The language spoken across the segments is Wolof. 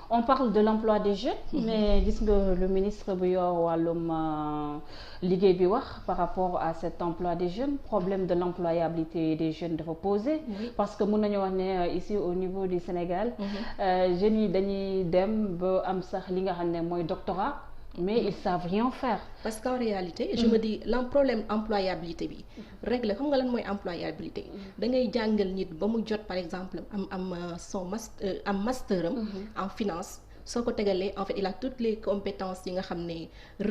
on parle de l'emploi des jeunes mais gis nga le ministre bu yor wàllum liggéey bi wax par rapport à cet emploi des jeunes problème de l'employabilité des jeunes dafa poser parce que mën nañu wax ne ici au niveau du Sénégal jeunes yi dañuy dem ba am sax li nga xam ne mooy doctorat mais ils savent rien faire. Parce qu'en réalité je me dis le problème employabilité bi règle xam nga lan mooy employabilité da ngay jàngal nit ba mu jot par exemple am master en finance soo ko tegalee en fait il a toutes les compétences yi nga xam ne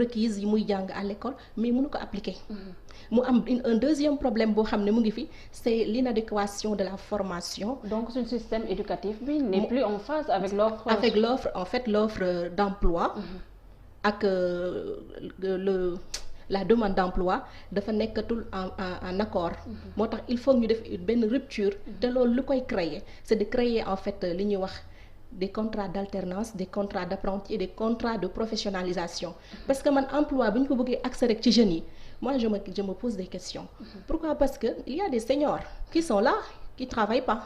requises yi muy jàng à l'école mais mënu ko appliquer mu am un deuxième problème boo xam ne mu ngi fi c'est l'inadéquation de la formation. Donc suñu système éducatif bi n'est plus en phase avec l'offre en fait l'offre d'emploi ak la demande d'emploi dafa nekkatul en accord moo tax il faut ñu def benn rupture te loolu lu koy créer c'est de créer en fait li ñuy wax des contrats d'alternance des contrats d'apprenti et des contrats de professionnalisation parce que man emploi bu ñu ko bëggee accès rek ci jeunes yi moi je me pose des questions pourquoi parce que il y a des seniors qui sont là qui travaillent pas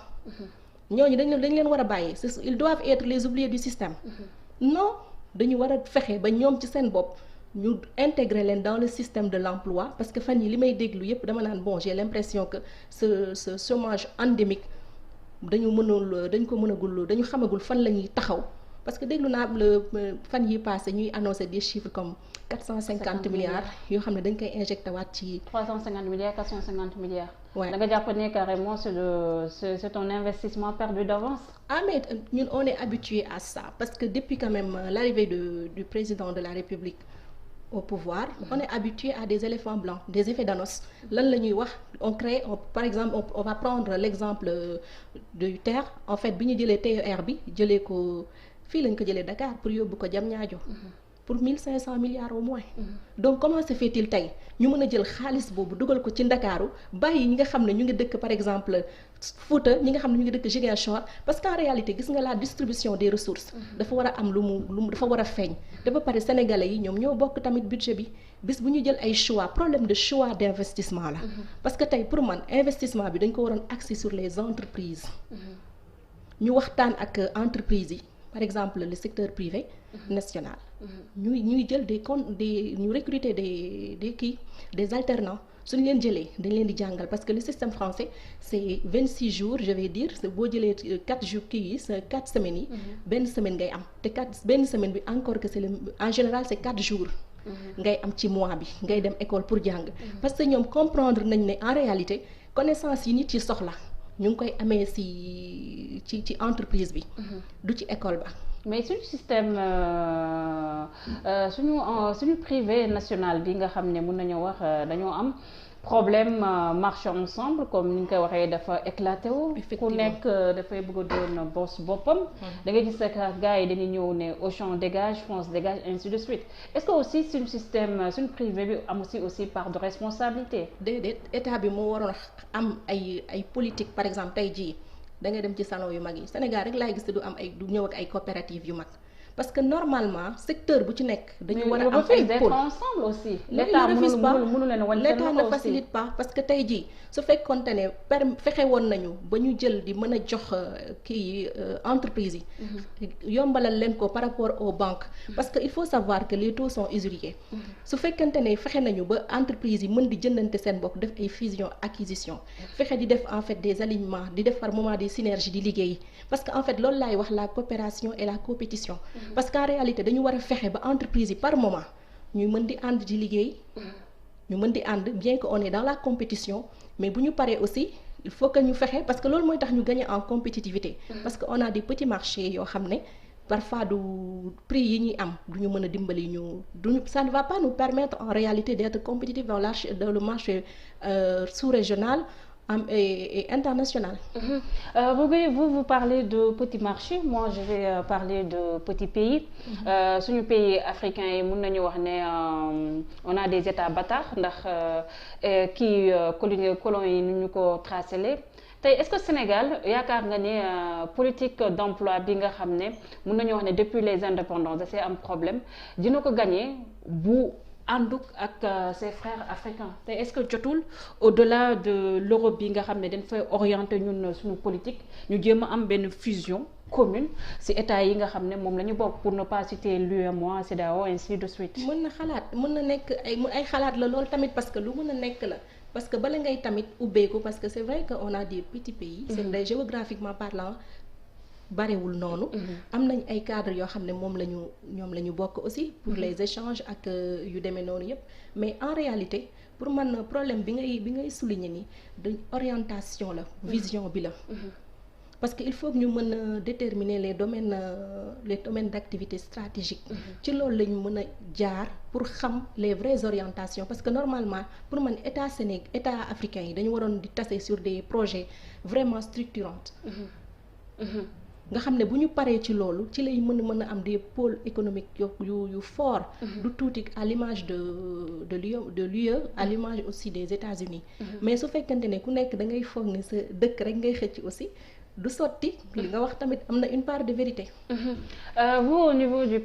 ñooñu dañ leen war a bàyyi ils doivent être les oubliés du système non dañu war a fexe ba ñoom ci seen bopp ñu intégrer leen dans le système de l'emploi parce que fan yi li may déglu yépp dama naan bon j'ai l'impression que ce chômage endémique dañu xamagul fan la ñuy taxaw parce que déglu naa fan yi passé ñuy annoncer des chiffres comme 450 milliards yoo xam ne dañ koy injecté waat ci 350 milliards 450 milliards ouais. Da nga jàpp ne carrément c'est un investissement perdu d'avance. Ah mais ñun on est habitué à ça parce que depuis quand même l'arrivée du président de la République au pouvoir on est habitué à des éléphants blancs des effets d'annonce lan la ñuy wax par exemple on va prendre l'exemple du TER en fait bi ñu jëlee TER bi jëlee ko fii lañ ko jëlee Dakar pour yóbbu ko Diamniadio pour 1500 milliards au moins donc comment se fait-il tey ñu mën a jël xaalis boobu dugal ko ci Ndakaaru bàyyi ñi nga xam ne ñu ngi dëkk par exemple Fouta ñi nga xam ne ñu ngi dëkk Ziguinchor parce qu'en réalité gis nga la distribution des ressources dafa war a am lu mu dafa war a feeñ te ba pare sénégalais yi ñoom ñoo bokk tamit budget bi bis bu ñu jël ay choix problème de choix d'investissement la parce que tey pour man investissement bi dañ ko waroon axer sur les entreprises ñu waxtaan ak entreprises yi par exemple le secteur privé national ñuy jël ñu recruter des alternants suñu leen jëlee dañ leen di jàngal parce que le système français c'est 26 jours je vais dire boo jëlee 4 jours kii yi sa 4 semaines yi benn semaine ngay am te benn semaine bi encore que en général c'est 4 jours ngay am ci mois bi ngay dem école pour jàng parce que ñoom comprendre nañ ne en réalité connaissance yi nit yi soxla ñu ngi koy amee ci entreprise bi du ci école ba mais suñu système suñu privé national bi nga xam ne mën nañoo wax dañoo am problème marche ensemble comme ni ñu koy waxee dafa éclaté wu ku nekk dafay bëgg a doon boss boppam da ngay gis que gars yi dañuy ñëw ne Auchan dégage France dégage ainsi de suite est-ce que aussi suñu système suñu privé bi am aussi part de responsabilité déedéet état bi moo waroon am ay politique par exemple tey jii da ngay dem ci salon yu mag yi Sénégal rek laay gis du ñëw ak ay coopératives yu mag parce que normalement secteur bu ci nekk dañu war a am ay pôle ensemble aussi l'État ne facilite pas parce que tey jii su fekkoonte ne fexe woon nañu ba ñu jël di mën a jox entreprise yi yombalal leen ko par rapport aux banques parce que il faut savoir que les taux sont usuriers su fekkente ne fexe nañu ba entreprise yi mën di jëndante seen bopp def ay fusion acquisition fexe di def en fait des alignements di def par moment des synergies di liggéey parce que en fait loolu laay wax la coopération et la compétition parce qu'en réalité dañu war a fexe ba entreprise yi par moment ñuy mën di ànd di liggéey ñu mën di ànd bien que on est dans la compétition mais bu ñu paree aussi il faut que ñu fexe parce que loolu mooy tax ñu gagner en compétitivité parce que on a des petits marchés yoo xam ne parfois du prix yi ñuy am du ñu mën a dimbali duñu ça ne va pas nous permettre en réalité d'être compétitifs dans le marché sous-régional et international. Vous parlez de petits marchés, moi je vais parler de petits pays. Suñu pays africains yi mën nañu wax ne on a des états bâtards ndax colons yi nu ñu ko tracé tey est-ce que Sénégal yaakaar nga ne politique d'emploi bi nga xam ne mën nañu wax ne depuis les indépendances da see am problème dina ko gagner bu ànduk ak ses frères africains te est-ce que jotul au-delà de l'Europe bi nga xam ne dañ fay orienter ñun suñu politique ñu jéem a am benn fusion commune ci état yi nga xam ne moom la ñu bokk, pour ne pas citer l'UEMOA, CEDEAO, ainsi de suite. mën na nekk ay xalaat la loolu tamit, parce que lu mën a nekk la, parce que bala ngay tamit ubbeeku, parce que c'est vrai que on a des petits pays, c'est vrai géographiquement parlant barewul noonu. am nañ ay cadres yoo xam ne ñoom la ñu bokk aussi pour les échanges ak yu demee noonu yépp, mais en réalité pour man problème bi ngay souligner ni de orientation la, vision bi la. Parce que il faut que ñu mën a déterminer les domaines d'activité stratégiques. ci loolu la ñu mën a jaar pour xam les vraies orientations, parce que normalement pour man état africain yi dañu waroon di tase sur des projets vraiment structurants. nga xam ne bu ñu paree ci loolu ci lay mën a am des pôles économiques yu fort. du tuuti à l'image de l'UE, à l'image aussi des États-Unis. mais su fekkante ne ku nekk da ngay foog ne sa dëkk rek ngay xëcc aussi du sotti. li nga wax tamit am na une part de vérité. Vous au niveau du